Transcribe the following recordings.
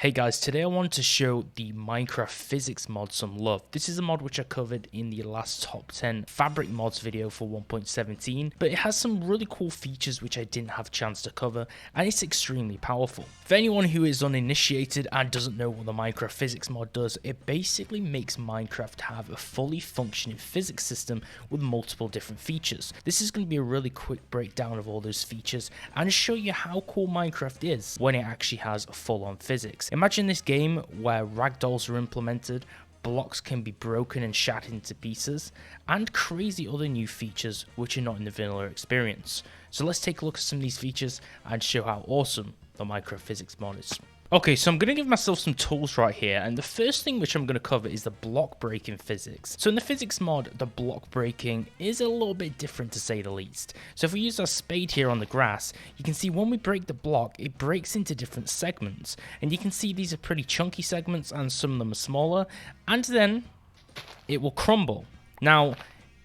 Hey guys, today I wanted to show the Minecraft physics mod some love. This is a mod which I covered in the last top 10 fabric mods video for 1.17, but it has some really cool features which I didn't have a chance to cover, and it's extremely powerful. For anyone who is uninitiated and doesn't know what the Minecraft physics mod does, it basically makes Minecraft have a fully functioning physics system with multiple different features. This is going to be a really quick breakdown of all those features and show you how cool Minecraft is when it actually has full-on physics. Imagine this game where ragdolls are implemented, blocks can be broken and shattered into pieces, and crazy other new features which are not in the vanilla experience. So let's take a look at some of these features and show how awesome the Minecraft physics mod is. Okay, so I'm going to give myself some tools right here, and the first thing which I'm going to cover is the block breaking physics. So in the physics mod, the block breaking is a little bit different to say the least. So if we use our spade here on the grass, you can see when we break the block, it breaks into different segments, and you can see these are pretty chunky segments and some of them are smaller, and then it will crumble. Now,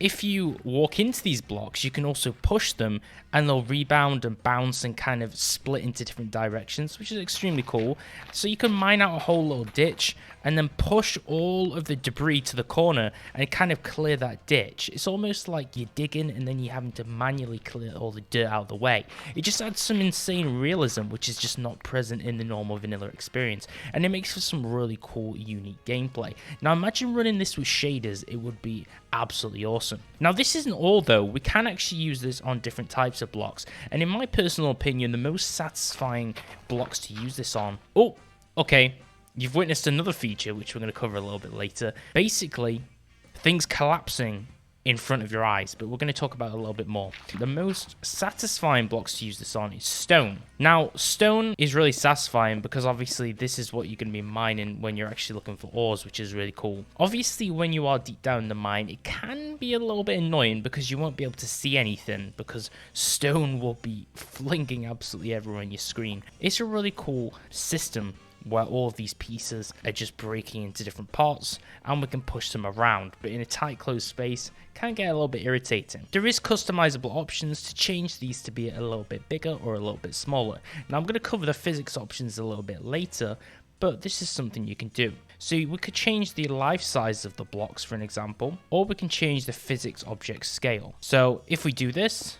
if you walk into these blocks, you can also push them and they'll rebound and bounce and kind of split into different directions, which is extremely cool. So you can mine out a whole little ditch and then push all of the debris to the corner and kind of clear that ditch. It's almost like you're digging and then you're having to manually clear all the dirt out of the way. It just adds some insane realism, which is just not present in the normal vanilla experience. And it makes for some really cool, unique gameplay. Now imagine running this with shaders, it would be absolutely awesome. Now this isn't all though, we can actually use this on different types of blocks, and in my personal opinion the most satisfying blocks to use this on, you've witnessed another feature which we're going to cover a little bit later. Basically, things collapsing in front of your eyes, but we're going to talk about it a little bit more. The most satisfying blocks to use this on is stone. Now, stone is really satisfying because obviously this is what you're going to be mining when you're actually looking for ores, which is really cool. Obviously, when you are deep down in the mine, it can be a little bit annoying because you won't be able to see anything because stone will be flinging absolutely everywhere on your screen. It's a really cool system where all of these pieces are just breaking into different parts and we can push them around, but in a tight closed space can get a little bit irritating. There is customizable options to change these to be a little bit bigger or a little bit smaller. Now I'm going to cover the physics options a little bit later, but this is something you can do. So we could change the life size of the blocks for an example, or we can change the physics object scale. So if we do this,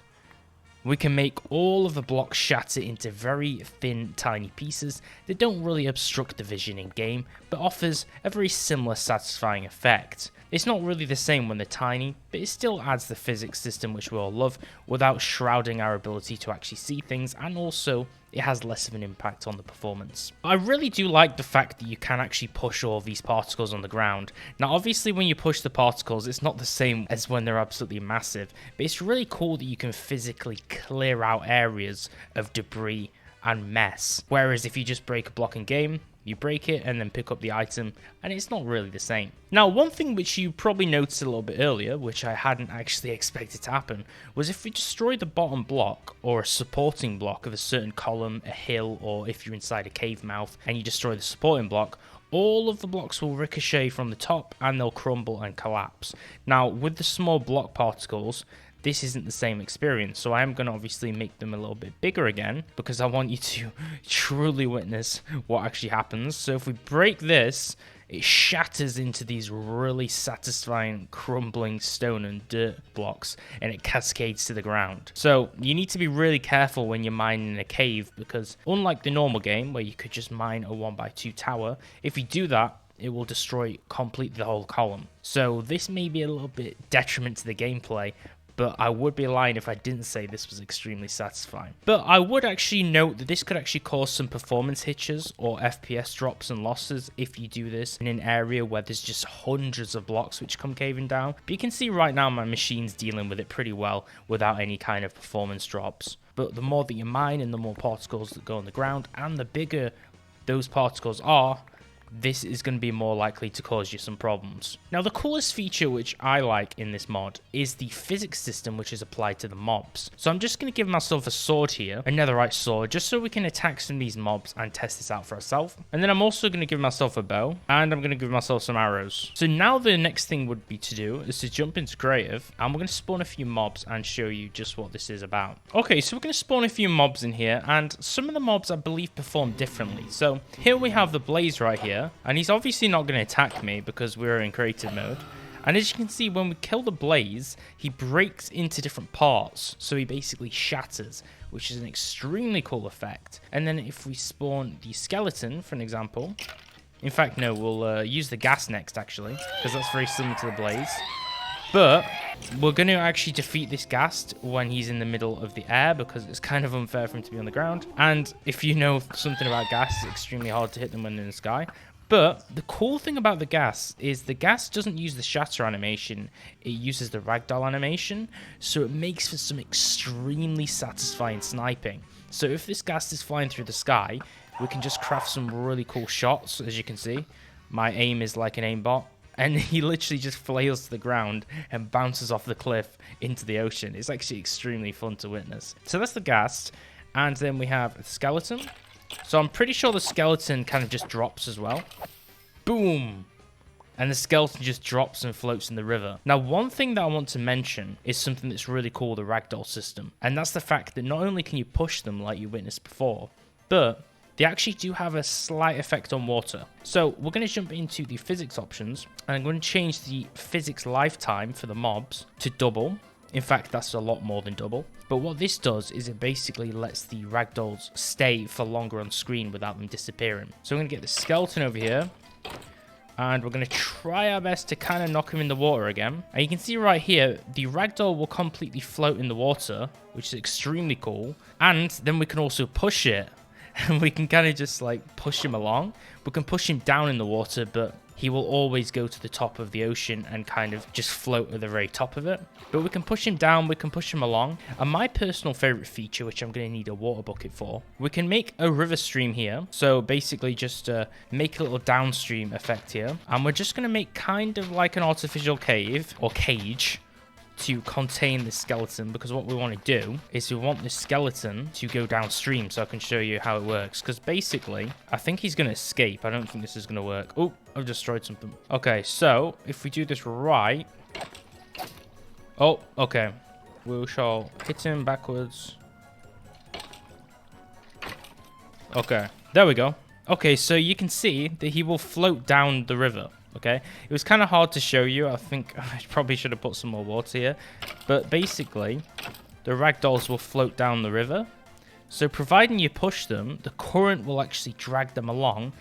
we can make all of the blocks shatter into very thin, tiny pieces that don't really obstruct the vision in game, but offers a very similar satisfying effect. It's not really the same when they're tiny, but it still adds the physics system which we all love without shrouding our ability to actually see things, and also it has less of an impact on the performance. I really do like the fact that you can actually push all of these particles on the ground. Now obviously when you push the particles it's not the same as when they're absolutely massive, but it's really cool that you can physically clear out areas of debris and mess. Whereas if you just break a block in game, you break it and then pick up the item and it's not really the same. Now one thing which you probably noticed a little bit earlier, which I hadn't actually expected to happen, was if we destroy the bottom block or a supporting block of a certain column, a hill, or if you're inside a cave mouth and you destroy the supporting block, all of the blocks will ricochet from the top and they'll crumble and collapse. Now with the small block particles, this isn't the same experience, so I am going to obviously make them a little bit bigger again because I want you to truly witness what actually happens. So if we break this, it shatters into these really satisfying crumbling stone and dirt blocks and it cascades to the ground. So you need to be really careful when you're mining in a cave because unlike the normal game where you could just mine a 1x2 tower, if you do that, it will destroy completely the whole column. So this may be a little bit detriment to the gameplay, but I would be lying if I didn't say this was extremely satisfying. But I would actually note that this could actually cause some performance hitches or FPS drops and losses if you do this in an area where there's just hundreds of blocks which come caving down. But you can see right now my machine's dealing with it pretty well without any kind of performance drops. But the more that you mine and the more particles that go on the ground and the bigger those particles are, this is going to be more likely to cause you some problems. Now, the coolest feature which I like in this mod is the physics system which is applied to the mobs. So I'm just going to give myself a sword here, a netherite sword, just so we can attack some of these mobs and test this out for ourselves. And then I'm also going to give myself a bow, and I'm going to give myself some arrows. So now the next thing would be to do is to jump into creative, and we're going to spawn a few mobs and show you just what this is about. Okay, so we're going to spawn a few mobs in here, and some of the mobs I believe perform differently. So here we have the blaze right here, and he's obviously not going to attack me because we're in creative mode. And as you can see, when we kill the blaze, he breaks into different parts. So he basically shatters, which is an extremely cool effect. And then if we spawn the skeleton, for an example. In fact, no, we'll use the gas next, actually, because that's very similar to the blaze. But we're going to actually defeat this ghast when he's in the middle of the air, because it's kind of unfair for him to be on the ground. And if you know something about ghast, it's extremely hard to hit them when they're in the sky. But the cool thing about the ghast is the ghast doesn't use the shatter animation, it uses the ragdoll animation, so it makes for some extremely satisfying sniping. So if this ghast is flying through the sky, we can just craft some really cool shots, as you can see. My aim is like an aimbot, and he literally just flails to the ground and bounces off the cliff into the ocean. It's actually extremely fun to witness. So that's the ghast, and then we have the skeleton. So I'm pretty sure the skeleton kind of just drops as well. Boom! And the skeleton just drops and floats in the river. Now, one thing that I want to mention is something that's really cool, the ragdoll system. And that's the fact that not only can you push them like you witnessed before, but they actually do have a slight effect on water. So we're going to jump into the physics options, and I'm going to change the physics lifetime for the mobs to double. In fact, that's a lot more than double. But what this does is it basically lets the ragdolls stay for longer on screen without them disappearing. So we're going to get the skeleton over here, and we're going to try our best to kind of knock him in the water again. And you can see right here, the ragdoll will completely float in the water, which is extremely cool. And then we can also push it, and we can kind of just like push him along. We can push him down in the water, but he will always go to the top of the ocean and kind of just float at the very top of it. But we can push him down, we can push him along. And my personal favorite feature, which I'm going to need a water bucket for, we can make a river stream here. So basically just make a little downstream effect here. And we're just going to make kind of like an artificial cave or cage to contain the skeleton, because what we want to do is we want the skeleton to go downstream. So I can show you how it works, because basically I think he's going to escape. I don't think this is going to work. Oh, I've destroyed something. Okay, so if we do this right, oh, okay, we shall hit him backwards. Okay, there we go. Okay, so you can see that he will float down the river. Okay, it was kind of hard to show you. I think I probably should have put some more water here. But basically, the ragdolls will float down the river. So providing you push them, the current will actually drag them along,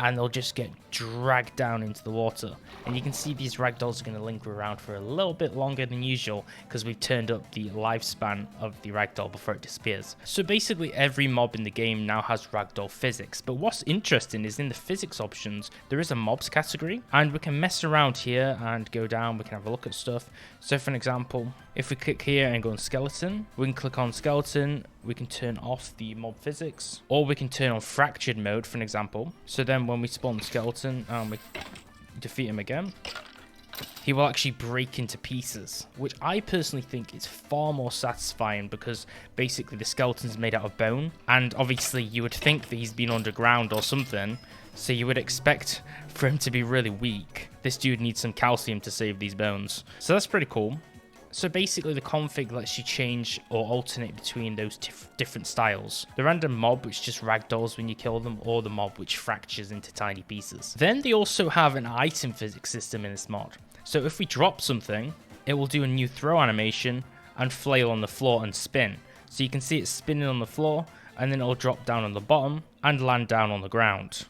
and they'll just get dragged down into the water. And you can see these ragdolls are going to linger around for a little bit longer than usual, because we've turned up the lifespan of the ragdoll before it disappears. So basically every mob in the game now has ragdoll physics. But what's interesting is in the physics options, there is a mobs category, and we can mess around here and go down. We can have a look at stuff. So for an example, if we click here and go on skeleton, we can click on skeleton. We can turn off the mob physics, or we can turn on fractured mode, for an example. So then when we spawn the skeleton and we defeat him again, he will actually break into pieces, which I personally think is far more satisfying, because basically the skeleton's made out of bone, and obviously you would think that he's been underground or something, so you would expect for him to be really weak. This dude needs some calcium to save these bones. So that's pretty cool. So basically the config lets you change or alternate between those different styles. The random mob, which just ragdolls when you kill them, or the mob which fractures into tiny pieces. Then they also have an item physics system in this mod. So if we drop something, it will do a new throw animation and flail on the floor and spin. So you can see it spinning on the floor, and then it'll drop down on the bottom and land down on the ground.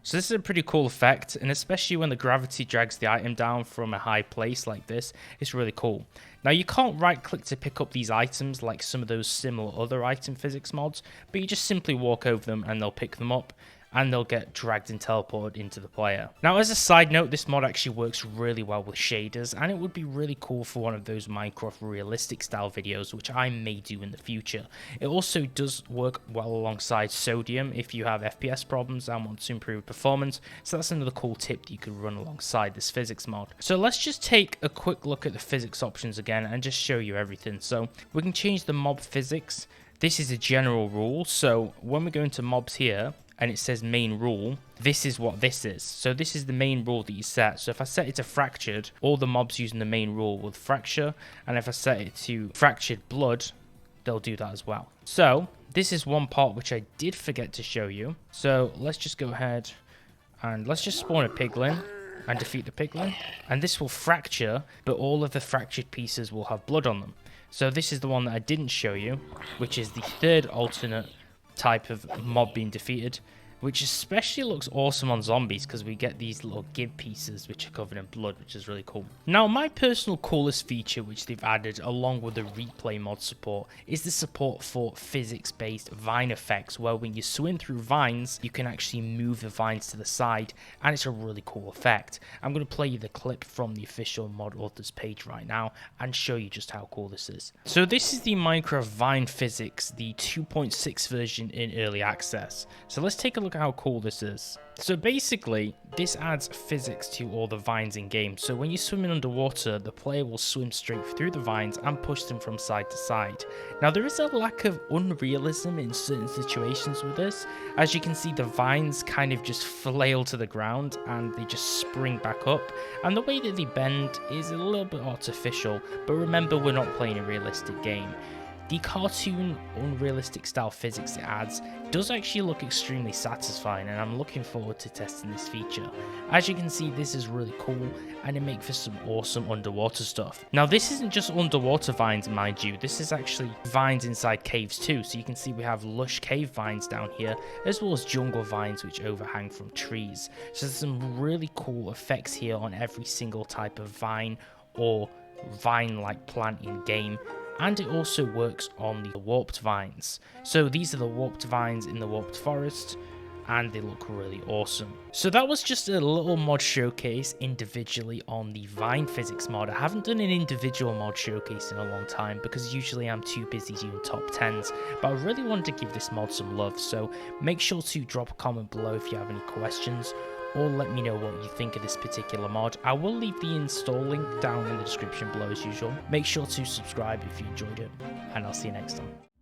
So this is a pretty cool effect, and especially when the gravity drags the item down from a high place like this, it's really cool. Now you can't right click to pick up these items like some of those similar other item physics mods, but you just simply walk over them and they'll pick them up. and they'll get dragged and teleported into the player. Now, as a side note, this mod actually works really well with shaders, and it would be really cool for one of those Minecraft realistic style videos, which I may do in the future. It also does work well alongside Sodium if you have FPS problems and want to improve performance, so that's another cool tip that you could run alongside this physics mod. So let's just take a quick look at the physics options again and just show you everything. So we can change the mob physics. This is a general rule, so when we go into mobs here and it says main rule, this is what this is. So this is the main rule that you set. So if I set it to fractured, all the mobs using the main rule will fracture, and if I set it to fractured blood, they'll do that as well. So this is one part which I did forget to show you. So let's just go ahead and let's just spawn a piglin and defeat the piglin, and this will fracture, but all of the fractured pieces will have blood on them. So this is the one that I didn't show you, which is the third alternate type of mob being defeated, which especially looks awesome on zombies because we get these little gib pieces which are covered in blood, which is really cool. Now, my personal coolest feature which they've added along with the replay mod support is the support for physics-based vine effects, where when you swim through vines, you can actually move the vines to the side, and it's a really cool effect. I'm going to play you the clip from the official mod authors page right now and show you just how cool this is. So this is the Minecraft Vine Physics, the 2.6 version in early access. So let's take a look at how cool this is. So basically, this adds physics to all the vines in game. So when you're swimming underwater, the player will swim straight through the vines and push them from side to side. Now, there is a lack of unrealism in certain situations with this. As you can see, the vines kind of just flail to the ground and they just spring back up. And the way that they bend is a little bit artificial, but remember, we're not playing a realistic game. The cartoon, unrealistic style physics it adds does actually look extremely satisfying, and I'm looking forward to testing this feature. As you can see, this is really cool, and it makes for some awesome underwater stuff. Now, this isn't just underwater vines, mind you, this is actually vines inside caves too, so you can see we have lush cave vines down here, as well as jungle vines which overhang from trees. So there's some really cool effects here on every single type of vine or vine-like plant in game. And it also works on the warped vines. So these are the warped vines in the warped forest, and they look really awesome. So that was just a little mod showcase individually on the Vine Physics mod. I haven't done an individual mod showcase in a long time because usually I'm too busy doing top 10s, but I really wanted to give this mod some love, so make sure to drop a comment below if you have any questions, or let me know what you think of this particular mod. I will leave the install link down in the description below as usual. Make sure to subscribe if you enjoyed it, and I'll see you next time.